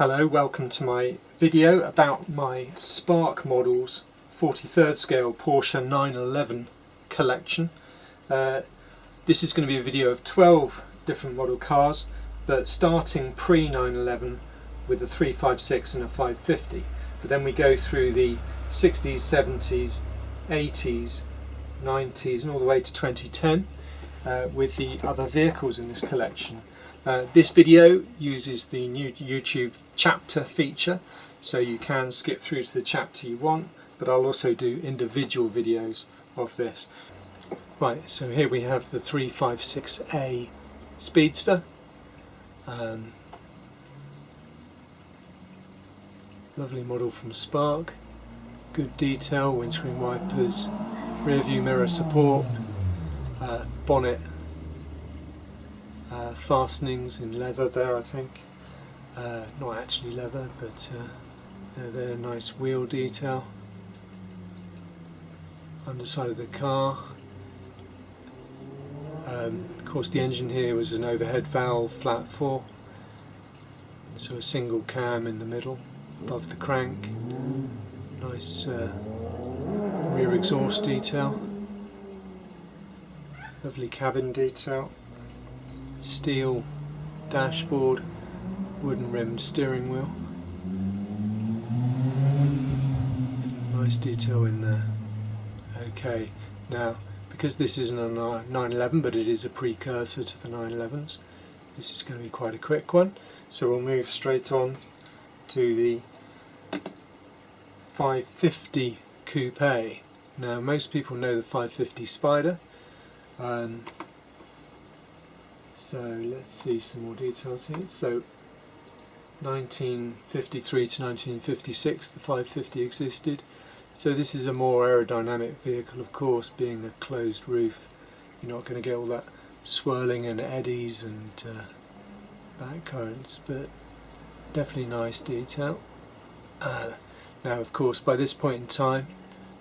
Hello, welcome to my video about my Spark models 43rd scale Porsche 911 collection. This is going to be a video of 12 different model cars, but starting pre-911 with a 356 and a 550. But then we go through the 60s, 70s, 80s, 90s and all the way to 2010 with the other vehicles in this collection. This video uses the new YouTube chapter feature, so you can skip through to the chapter you want, but I'll also do individual videos of this. Right, so here we have the 356A Speedster. Lovely model from Spark, good detail, windscreen wipers, rear view mirror support, bonnet fastenings in leather there, I think. Not actually leather, but they're nice wheel detail. Underside of the car. Of course the engine here was an overhead valve flat 4, so a single cam in the middle above the crank. Nice rear exhaust detail. Lovely cabin detail. Steel dashboard, wooden rimmed steering wheel. Some nice detail in there. Okay, now because this isn't a 911 but it is a precursor to the 911s, this is going to be quite a quick one, so we'll move straight on to the 550 Coupe A. Now most people know the 550 Spider. So let's see some more details here. So 1953 to 1956 the 550 existed. So this is a more aerodynamic vehicle, of course, being a closed roof. You're not going to get all that swirling and eddies and back currents, but definitely nice detail. Now of course by this point in time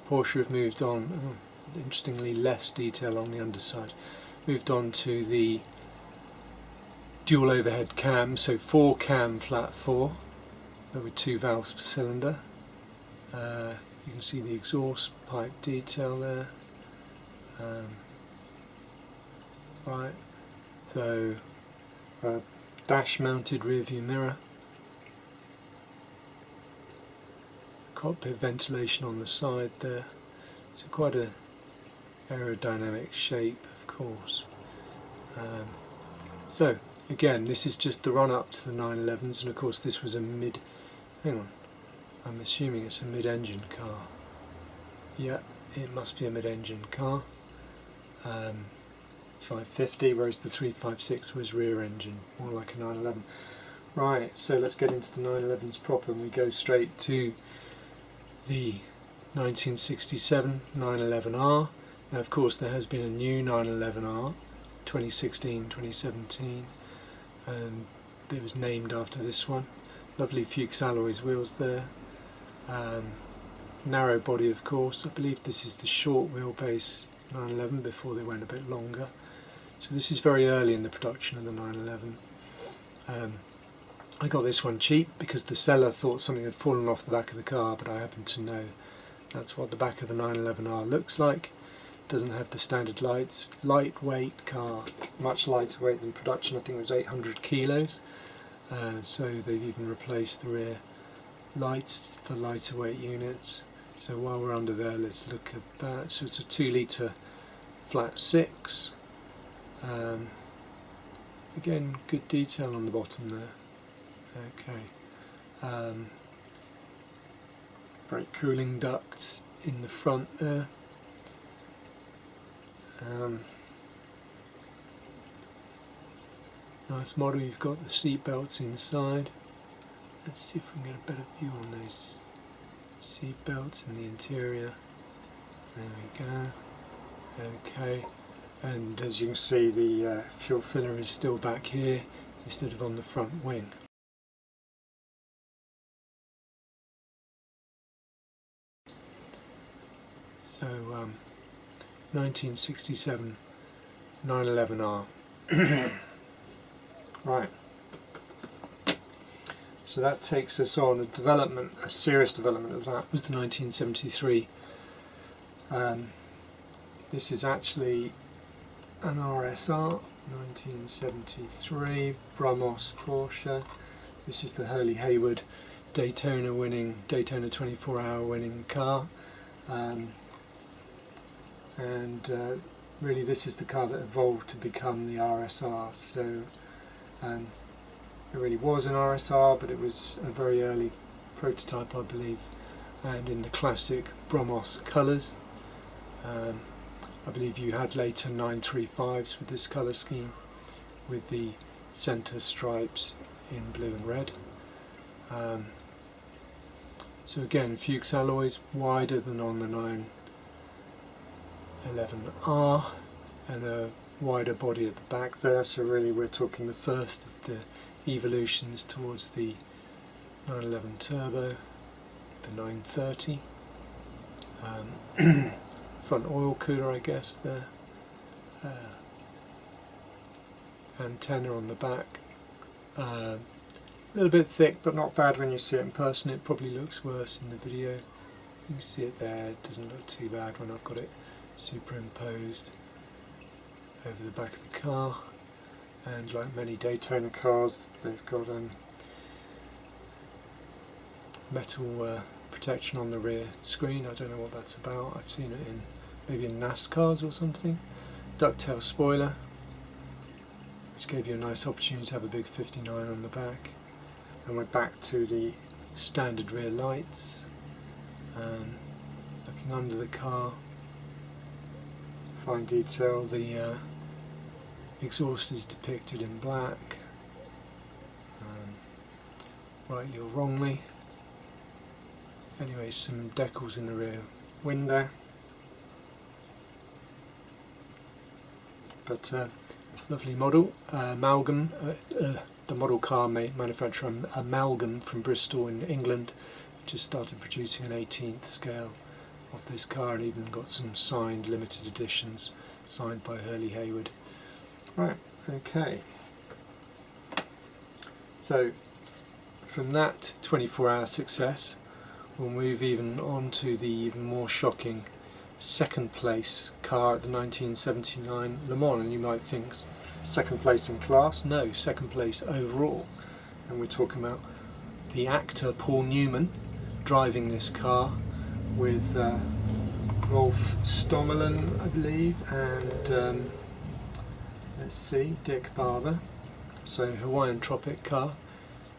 Porsche have moved on, interestingly less detail on the underside, moved on to the dual overhead cam, so 4 cam flat 4 with 2 valves per cylinder. You can see the exhaust pipe detail there. Right, so dash mounted rear view mirror, cockpit ventilation on the side there, so quite a aerodynamic shape, of course. So again, this is just the run up to the 911s, and of course this was a I'm assuming it's a mid-engine car. Yeah, it must be a mid-engine car. 550, whereas the 356 was rear engine, more like a 911. Right, so let's get into the 911s proper, and we go straight to the 1967 911R. Now of course there has been a new 911R, 2016, 2017, and it was named after this one. Lovely Fuchs alloys wheels there. Narrow body, of course. I believe this is the short wheelbase 911 before they went a bit longer. So this is very early in the production of the 911. I got this one cheap because the seller thought something had fallen off the back of the car, but I happen to know that's what the back of a 911R looks like. Doesn't have the standard lights. Lightweight car, much lighter weight than production. I think it was 800 kilos. So they've even replaced the rear lights for lighter weight units. So while we're under there, let's look at that. So it's a 2 litre flat 6. Again, good detail on the bottom there. Okay. Brake cooling ducts in the front there. Nice model. You've got the seat belts inside. Let's see if we can get a better view on those seat belts in the interior. There we go. Okay, and as you can see, the fuel filler is still back here instead of on the front wing. So 1967 911R. Right. So that takes us on a serious development of that was the 1973. This is actually an RSR, 1973, Mans Porsche. This is the Hurley Haywood Daytona 24-hour winning car. Really this is the car that evolved to become the RSR. So it really was an RSR, but it was a very early prototype, I believe, and in the classic Bromos colours. I believe you had later 935s with this colour scheme, with the centre stripes in blue and red. So again, Fuchs alloys, wider than on the 911R, and a wider body at the back there, so really we're talking the first of the evolutions towards the 911 Turbo, the 930. Front oil cooler, I guess, there. Antenna on the back. A little bit thick, but not bad when you see it in person. It probably looks worse in the video. You can see it there. It doesn't look too bad when I've got it superimposed over the back of the car. And like many Daytona cars, they've got metal protection on the rear screen. I don't know what that's about. I've seen it in maybe in NASCARs or something. Ducktail spoiler, which gave you a nice opportunity to have a big 59 on the back. And we're back to the standard rear lights. Looking under the car, fine detail. The exhaust is depicted in black, rightly or wrongly. Anyway, some decals in the rear window, but lovely model. Amalgam, the model car manufacturer Amalgam from Bristol in England just started producing an 18th scale of this car, and even got some signed limited editions signed by Hurley Haywood. Right, okay. So from that 24-hour success, we'll move even on to the even more shocking second place car at the 1979 Le Mans. And you might think second place in class. No, second place overall. And we're talking about the actor Paul Newman driving this car with Rolf Stommelen, I believe, and let's see, Dick Barber. So Hawaiian Tropic car.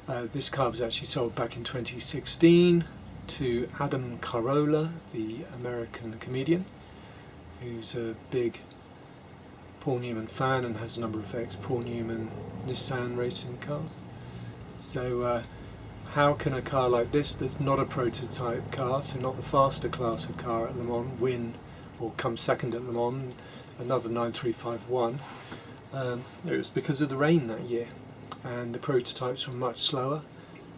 This car was actually sold back in 2016 to Adam Carolla, the American comedian, who's a big Paul Newman fan and has a number of ex-Paul Newman Nissan racing cars. So how can a car like this, that's not a prototype car, so not the faster class of car at Le Mans, win or come second at Le Mans, another 9351? It was because of the rain that year, and the prototypes were much slower,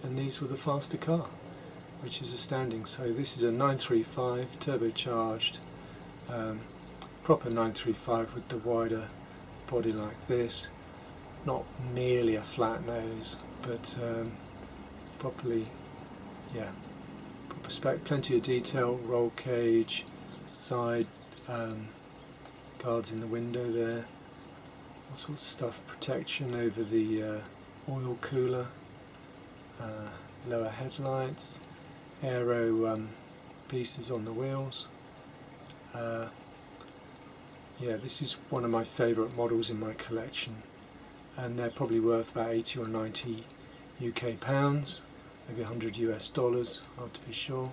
and these were the faster car, which is astounding. So this is a 935 turbocharged, proper 935 with the wider body like this, not nearly a flat nose, but properly, yeah, proper spec, plenty of detail, roll cage, side guards in the window there, all sorts of stuff, protection over the oil cooler, lower headlights, aero pieces on the wheels. Yeah, this is one of my favourite models in my collection, and they're probably worth about 80 or 90 UK pounds, maybe $100 US, hard to be sure.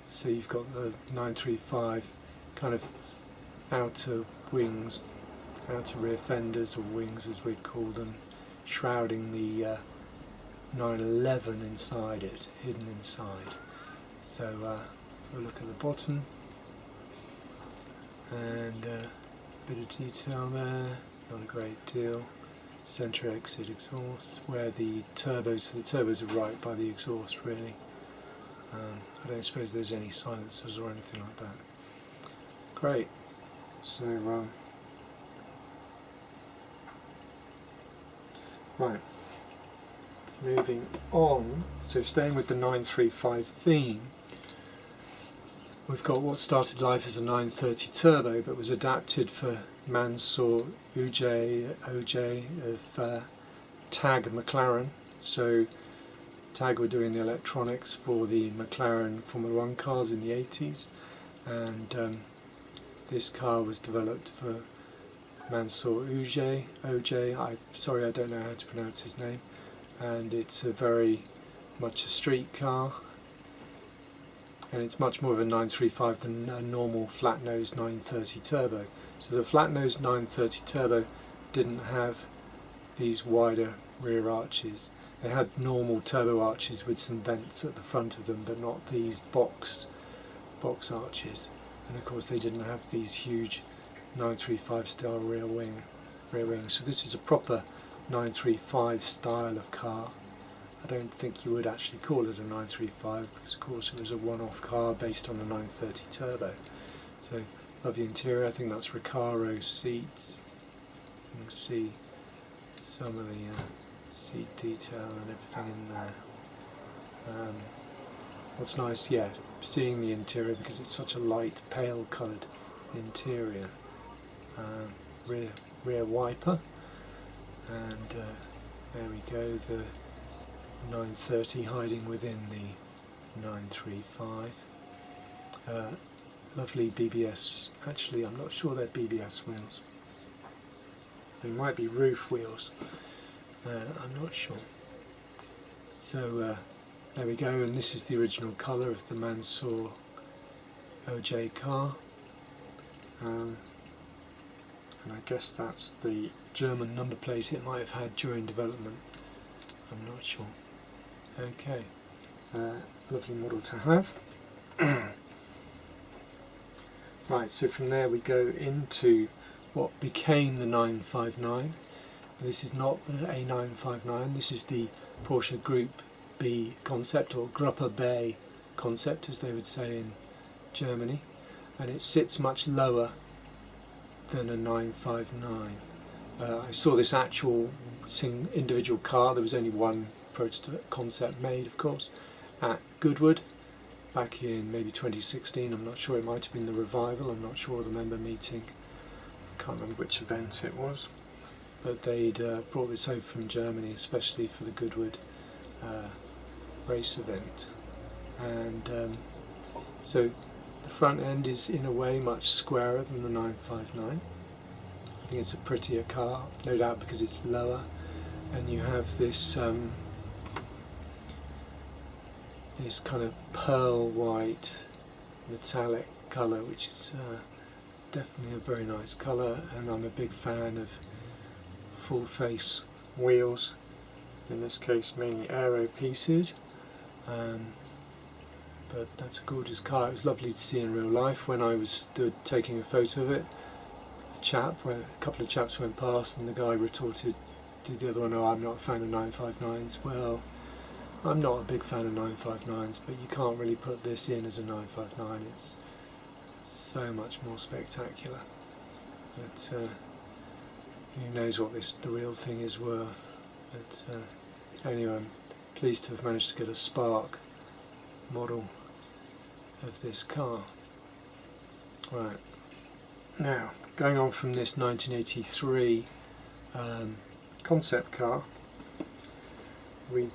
So you've got the 935 kind of outer wings, outer rear fenders, or wings as we'd call them, shrouding the 911 inside it, hidden inside. So we'll look at the bottom, and a bit of detail there, not a great deal. Centre exit exhaust, where the turbos, so the turbos are right by the exhaust really. I don't suppose there's any silencers or anything like that. Great. So right, moving on, so staying with the 935 theme, we've got what started life as a 930 Turbo but was adapted for Mans OJ of Tag and McLaren. So Tag were doing the electronics for the McLaren Formula 1 cars in the 80s, and this car was developed for Mans OJ. Sorry, I don't know how to pronounce his name. And it's a very much a street car, and it's much more of a 935 than a normal flat-nosed 930 Turbo. So the flat-nosed 930 Turbo didn't have these wider rear arches. They had normal turbo arches with some vents at the front of them, but not these box arches. And of course they didn't have these huge 935 style rear wings. So this is a proper 935 style of car. I don't think you would actually call it a 935 because of course it was a one-off car based on a 930 Turbo. So lovely interior. I think that's Recaro seats. You can see some of the seat detail and everything in there. What's nice, yeah, seeing the interior because it's such a light, pale coloured interior. Rear wiper. And there we go, the 930 hiding within the 935. Lovely BBS, actually I'm not sure they're BBS wheels. They might be roof wheels, I'm not sure. So there we go, and this is the original colour of the Mans OJ car. And I guess that's the German number plate it might have had during development. I'm not sure. Okay, lovely model to have. Right, so from there we go into what became the 959. This is not the A959, this is the Porsche Gruppe B concept, or Gruppe B concept as they would say in Germany, and it sits much lower than a 959. I saw this actual individual car, there was only one prototype concept made of course, at Goodwood back in maybe 2016, I'm not sure, it might have been the revival, I'm not sure, the member meeting, I can't remember which event it was, but they'd brought this over from Germany especially for the Goodwood race event. And so the front end is in a way much squarer than the 959. I think it's a prettier car, no doubt because it's lower, and you have this this kind of pearl white metallic colour, which is definitely a very nice colour, and I'm a big fan of full face wheels, in this case mainly aero pieces, but that's a gorgeous car. It was lovely to see in real life. When I was stood taking a photo of it, a couple of chaps went past and the guy retorted to the other one, "Oh, I'm not a fan of 959s. Well, I'm not a big fan of 959s, but you can't really put this in as a 959. It's so much more spectacular. But who knows what the real thing is worth. But anyway, I'm pleased to have managed to get a Spark model of this car. Right, now going on from this 1983 concept car, I'm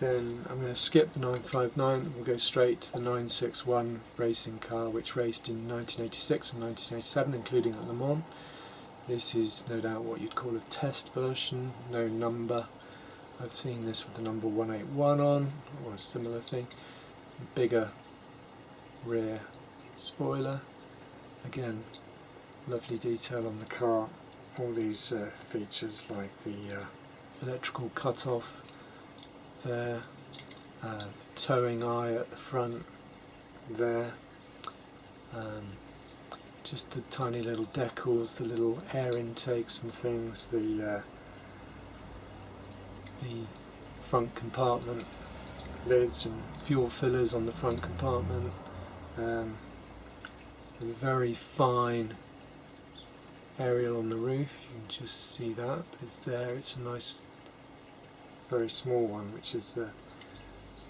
going to skip the 959, we'll go straight to the 961 racing car, which raced in 1986 and 1987, including at Le Mans. This is no doubt what you'd call a test version, no number. I've seen this with the number 181 on, or a similar thing. Bigger rear spoiler. Again, lovely detail on the car. All these features like the electrical cut-off there, towing eye at the front there, just the tiny little decals, the little air intakes and things, the front compartment lids and fuel fillers on the front compartment, a very fine aerial on the roof, you can just see that, but it's there, it's a nice very small one, which is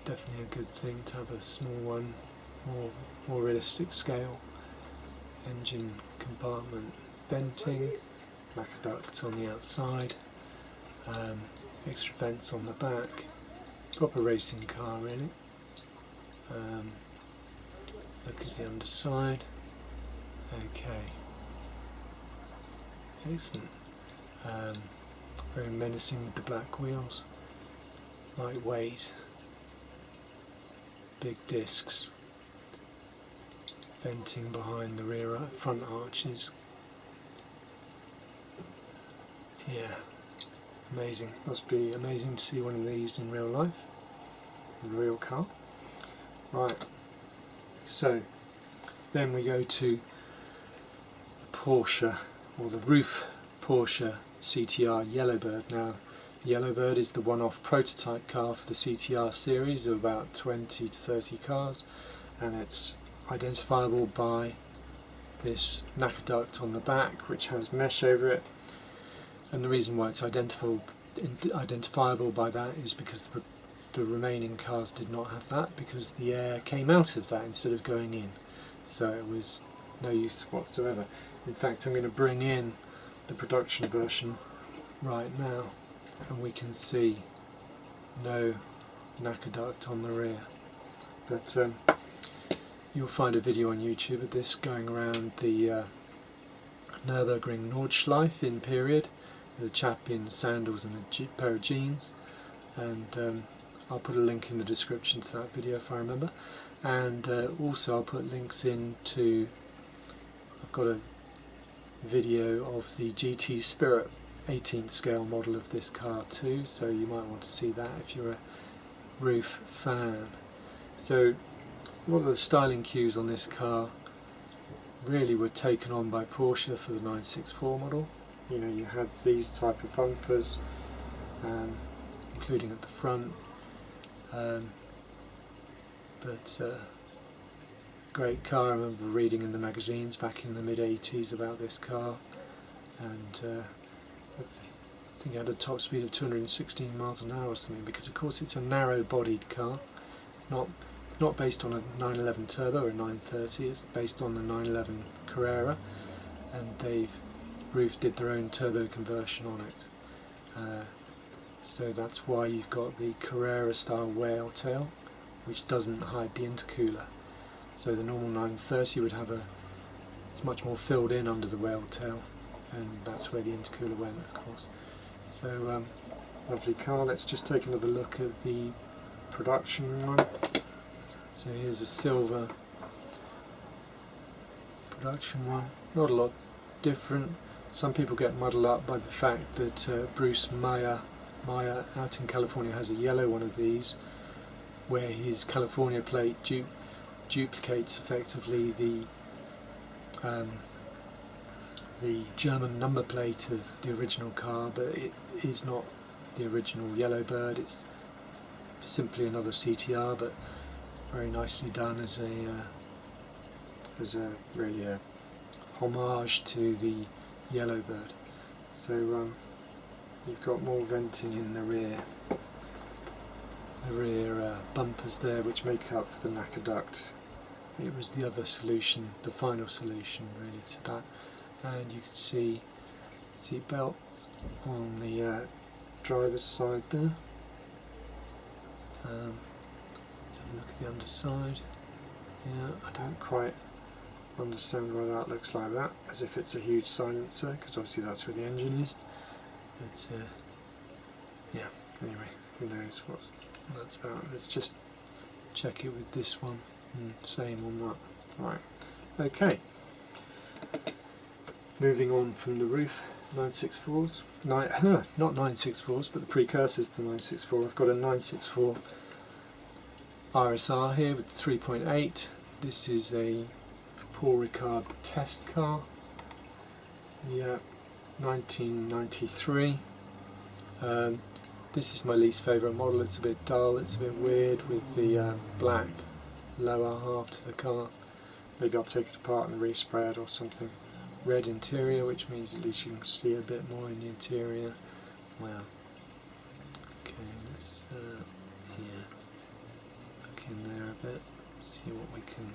definitely a good thing to have a small one, more realistic scale. Engine compartment venting, lacquer ducts on the outside, extra vents on the back. Proper racing car, really. Look at the underside. Okay. Excellent. Very menacing with the black wheels. Lightweight. Big discs. Venting behind the rear front arches. Yeah. Amazing. Must be amazing to see one of these in real life. In a real car. Right. So, then we go to Porsche, or the roof Porsche CTR Yellowbird. Now, Yellowbird is the one-off prototype car for the CTR series of about 20 to 30 cars, and it's identifiable by this lacquer duct on the back which has mesh over it. And the reason why it's identifiable by that is because the remaining cars did not have that, because the air came out of that instead of going in, so it was no use whatsoever. In fact, I'm going to bring in the production version right now, and we can see no lacquer duct on the rear. But you'll find a video on YouTube of this going around the Nürburgring Nordschleife in period, with a chap in sandals and a pair of jeans, and I'll put a link in the description to that video if I remember, and also I'll put links into, I've got a video of the GT Spirit 18th scale model of this car too, so you might want to see that if you're a roof fan. So a lot of the styling cues on this car really were taken on by Porsche for the 964 model. You know, you had these type of bumpers, including at the front, but great car. I remember reading in the magazines back in the mid-80s about this car, and I think it had a top speed of 216 miles an hour or something, because of course it's a narrow-bodied car. It's not based on a 911 Turbo or a 930, it's based on the 911 Carrera, and Roof did their own turbo conversion on it. So that's why you've got the Carrera style whale tail, which doesn't hide the intercooler. So the normal 930 would have it's much more filled in under the whale tail, and that's where the intercooler went, of course. So lovely car. Let's just take another look at the production one. So here's a silver production one. Not a lot different. Some people get muddled up by the fact that Bruce Meyer out in California has a yellow one of these, where his California plate duplicates effectively the German number plate of the original car, but it is not the original Yellowbird. It's simply another CTR, but very nicely done as a really homage to the Yellowbird. So you've got more venting in the rear bumpers there, which make up for the lacquer duct. It was the other solution, the final solution really to that. And you can see seat belts on the driver's side there. Let's have a look at the underside. Yeah, I don't quite understand why that looks like that, as if it's a huge silencer, because obviously that's where the engine is. But yeah, anyway, who knows what that's about. Let's just check it with this one. Same on that. Right, okay. Moving on from the roof, 964s. Not 964s, but the precursors to the 964. I've got a 964 RSR here with 3.8. This is a Paul Ricard test car. Yeah, 1993. This is my least favourite model. It's a bit dull, it's a bit weird with the black lower half to the car. Maybe I'll take it apart and respray it or something. Red interior, which means at least you can see a bit more in the interior. Wow. Okay, here, look in there a bit, see what we can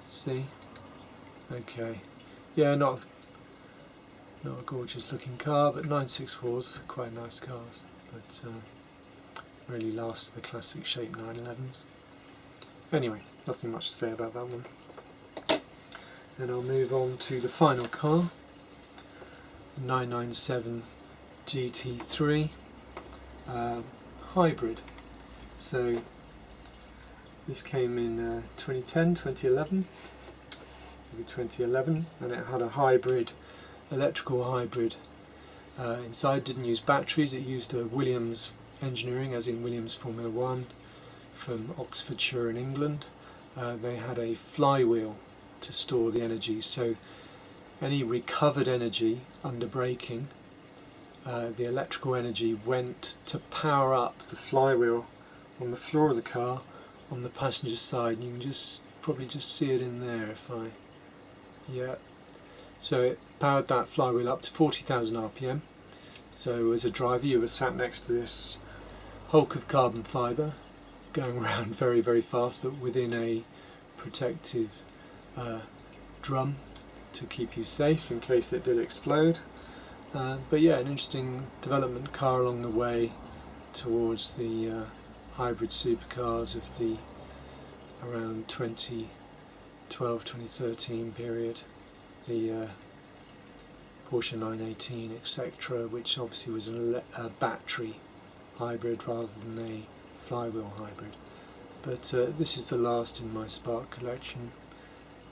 see. Okay, yeah, not a gorgeous looking car, but 964s are quite nice cars, but really last the classic shape 911s. Anyway, nothing much to say about that one. Then I'll move on to the final car, the 997 GT3 Hybrid. So this came in 2010, 2011, maybe 2011, and it had a hybrid, electrical hybrid inside. Didn't use batteries, it used a Williams engineering, as in Williams Formula 1 from Oxfordshire in England. They had a flywheel to store the energy, so any recovered energy under braking, the electrical energy went to power up the flywheel on the floor of the car on the passenger side. You can probably just see it in there if I, yeah. So it powered that flywheel up to 40,000 RPM. So as a driver you were sat next to this hulk of carbon fibre going around very, very fast, but within a protective drum to keep you safe in case it did explode. But yeah, an interesting development car along the way towards the hybrid supercars of the around 2012-2013 period, the Porsche 918, etc., which obviously was a battery hybrid rather than a flywheel hybrid. But this is the last in my Spark collection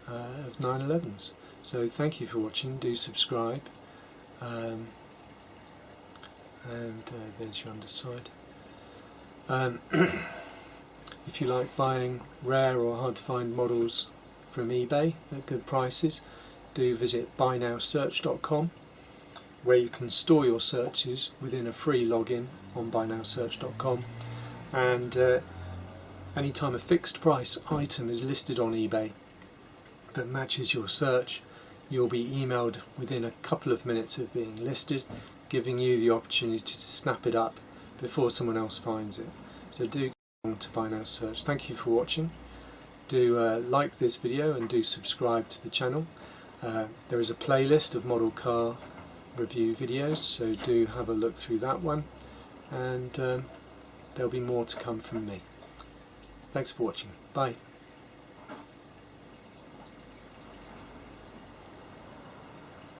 of 911s. So thank you for watching, do subscribe, and there's your underside. If you like buying rare or hard to find models from eBay at good prices, do visit buynowsearch.com, where you can store your searches within a free login on buynowsearch.com, and anytime a fixed price item is listed on eBay that matches your search, you'll be emailed within a couple of minutes of being listed, giving you the opportunity to snap it up before someone else finds it. So do go on to Buy Now Search. Thank you for watching. Do like this video and do subscribe to the channel. There is a playlist of model car review videos, so do have a look through that one, and there'll be more to come from me. Thanks for watching. Bye.